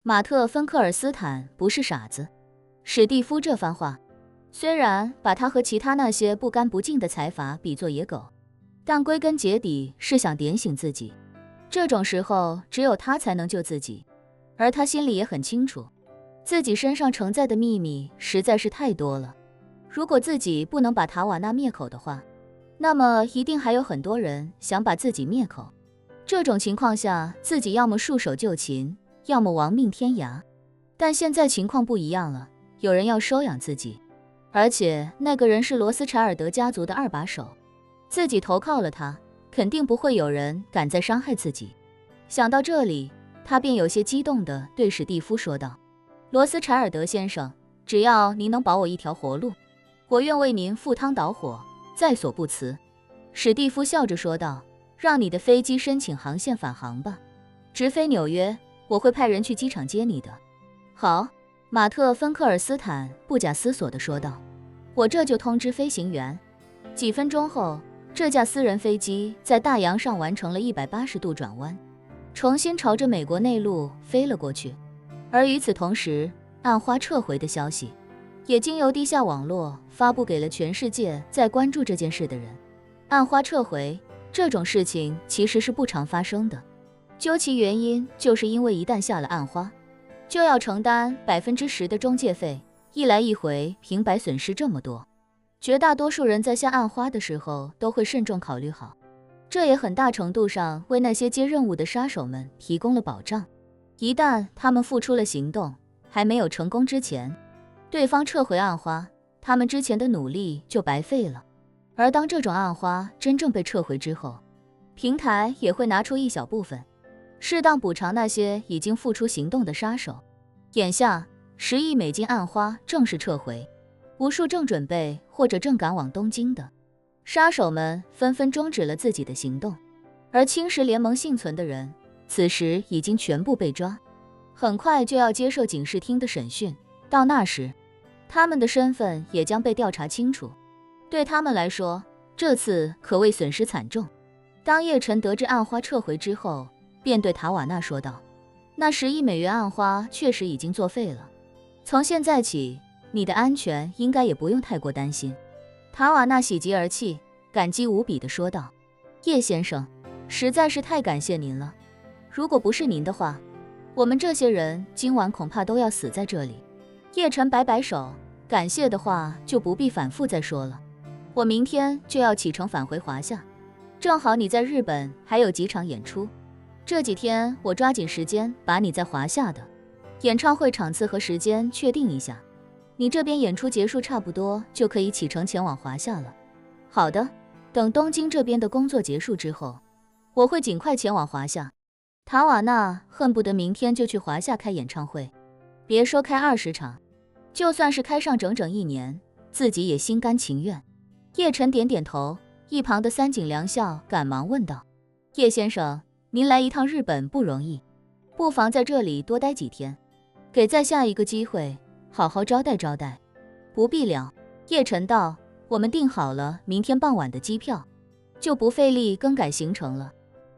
马特·芬克尔斯坦不是傻子，史蒂夫这番话虽然把他和其他那些不干不净的财阀比作野狗，但归根结底是想点醒自己。这种时候只有他才能救自己，而他心里也很清楚，自己身上承载的秘密实在是太多了。如果自己不能把塔瓦纳灭口的话，那么一定还有很多人想把自己灭口。这种情况下，自己要么束手就擒，要么亡命天涯。但现在情况不一样了，有人要收养自己，而且那个人是罗斯柴尔德家族的二把手，自己投靠了他，肯定不会有人敢再伤害自己。想到这里，他便有些激动地对史蒂夫说道：罗斯柴尔德先生，只要您能保我一条活路，我愿为您赴汤蹈火，在所不辞。史蒂夫笑着说道：让你的飞机申请航线返航吧，直飞纽约，我会派人去机场接你的。好，马特·芬克尔斯坦不假思索地说道，我这就通知飞行员。几分钟后，这架私人飞机在大洋上完成了180度转弯，重新朝着美国内陆飞了过去。而与此同时，暗花撤回的消息也经由地下网络发布给了全世界在关注这件事的人。暗花撤回这种事情其实是不常发生的，究其原因，就是因为一旦下了暗花，就要承担10%的中介费，一来一回平白损失这么多，绝大多数人在下暗花的时候都会慎重考虑好，这也很大程度上为那些接任务的杀手们提供了保障。一旦他们付出了行动，还没有成功之前，对方撤回暗花，他们之前的努力就白费了。而当这种暗花真正被撤回之后，平台也会拿出一小部分，适当补偿那些已经付出行动的杀手。眼下10亿美金暗花正式撤回，无数正准备或者正赶往东京的杀手们纷纷终止了自己的行动，而侵蚀联盟幸存的人此时已经全部被抓，很快就要接受警视厅的审讯，到那时他们的身份也将被调查清楚。对他们来说，这次可谓损失惨重。当叶晨得知暗花撤回之后，便对塔瓦纳说道，那10亿美元暗花确实已经作废了，从现在起你的安全应该也不用太过担心。塔瓦纳喜极而泣，感激无比地说道，叶先生，实在是太感谢您了，如果不是您的话，我们这些人今晚恐怕都要死在这里。叶晨摆摆手，感谢的话就不必反复再说了，我明天就要启程返回华夏，正好你在日本还有几场演出，这几天我抓紧时间把你在华夏的演唱会场次和时间确定一下，你这边演出结束差不多就可以启程前往华夏了。好的，等东京这边的工作结束之后，我会尽快前往华夏。塔瓦纳恨不得明天就去华夏开演唱会，别说开20场，就算是开上整整1年，自己也心甘情愿。叶晨点点头，一旁的三井良孝赶忙问道，叶先生，您来一趟日本不容易，不妨在这里多待几天，给在下一个机会，好好招待招待。不必了，叶晨道，我们订好了明天傍晚的机票，就不费力更改行程了，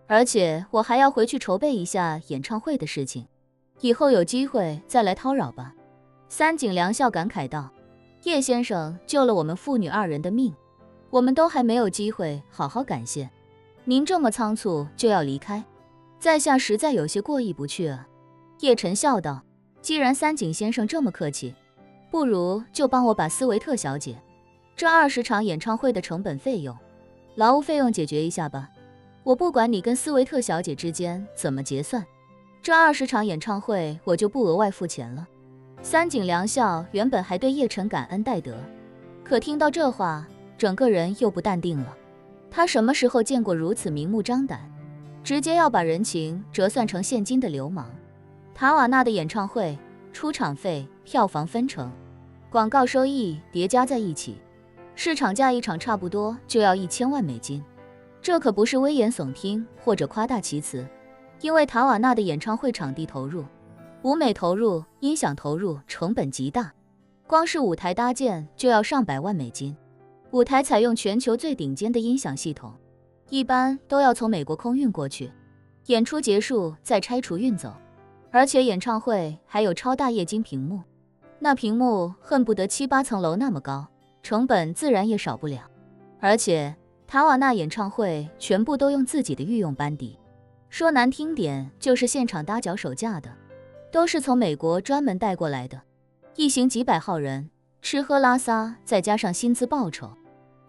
而且我还要回去筹备一下演唱会的事情，以后有机会再来叨扰吧。三井良孝感慨道，叶先生救了我们父女2人的命，我们都还没有机会好好感谢，您这么仓促就要离开，在下实在有些过意不去啊。叶晨笑道，既然三井先生这么客气，不如就帮我把斯维特小姐这20场演唱会的成本费用、劳务费用解决一下吧，我不管你跟斯维特小姐之间怎么结算，这20场演唱会我就不额外付钱了。三井良孝原本还对叶晨感恩戴德，可听到这话，整个人又不淡定了。他什么时候见过如此明目张胆，直接要把人情折算成现金的流氓？塔瓦纳的演唱会，出场费、票房分成、广告收益叠加在一起，市场价一场差不多就要1000万美金，这可不是危言耸听或者夸大其词。因为塔瓦纳的演唱会场地投入、舞美投入、音响投入成本极大，光是舞台搭建就要上百万美金。舞台采用全球最顶尖的音响系统，一般都要从美国空运过去，演出结束再拆除运走。而且演唱会还有超大液晶屏幕，那屏幕恨不得7、8层楼那么高，成本自然也少不了。而且塔瓦纳演唱会全部都用自己的御用班底，说难听点就是现场搭脚手架的，都是从美国专门带过来的，一行几百号人，吃喝拉撒再加上薪资报酬，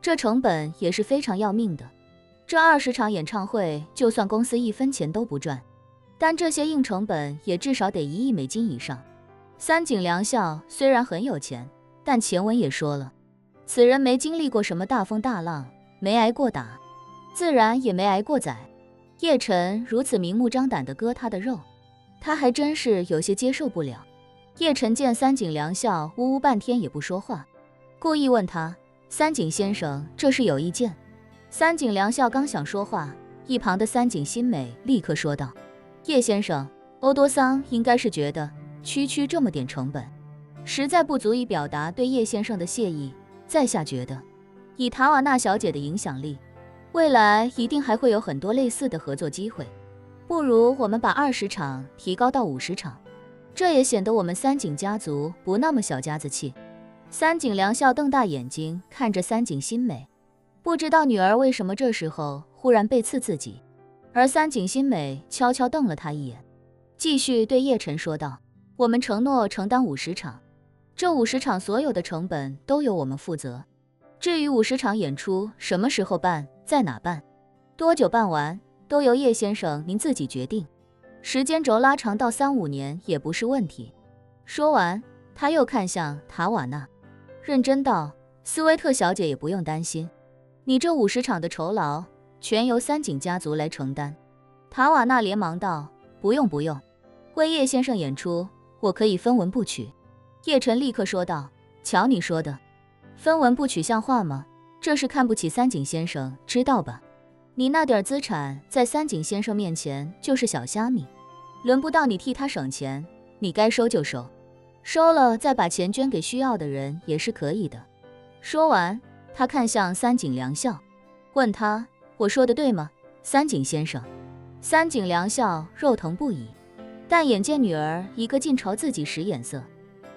这成本也是非常要命的。这20场演唱会就算公司1分钱都不赚，但这些硬成本也至少得1亿美金以上。三井良校虽然很有钱，但前文也说了，此人没经历过什么大风大浪，没挨过打，自然也没挨过宰。叶晨如此明目张胆地割他的肉，他还真是有些接受不了。叶晨见三井良校呜呜半天也不说话，故意问他，三井先生这是有意见？三井良校刚想说话，一旁的三井新美立刻说道，叶先生，欧多桑应该是觉得区这么点成本，实在不足以表达对叶先生的谢意，在下觉得，以塔瓦纳小姐的影响力，未来一定还会有很多类似的合作机会，不如我们把20场提高到50场，这也显得我们三井家族不那么小家子气。三井良校瞪大眼睛看着三井新美，不知道女儿为什么这时候忽然背刺自己，而三井新美悄悄瞪了他一眼，继续对叶晨说道，我们承诺承担50场，这50场所有的成本都由我们负责，至于50场演出什么时候办，在哪办，多久办完，都由叶先生您自己决定，时间轴拉长到3、5年也不是问题。说完，他又看向塔瓦纳，认真道，斯威特小姐也不用担心，你这50场的酬劳全由三井家族来承担。塔瓦纳连忙道，不用，为叶先生演出，我可以分文不取。叶晨立刻说道，瞧你说的，分文不取像话吗？这是看不起三井先生，知道吧？你那点资产在三井先生面前就是小虾米，轮不到你替他省钱，你该收就收，收了再把钱捐给需要的人也是可以的。说完，他看向三井良校，问他，我说的对吗，三井先生？三井良校肉疼不已，但眼见女儿一个劲朝自己使眼色，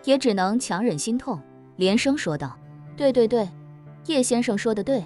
也只能强忍心痛，连声说道，对，叶先生说的对。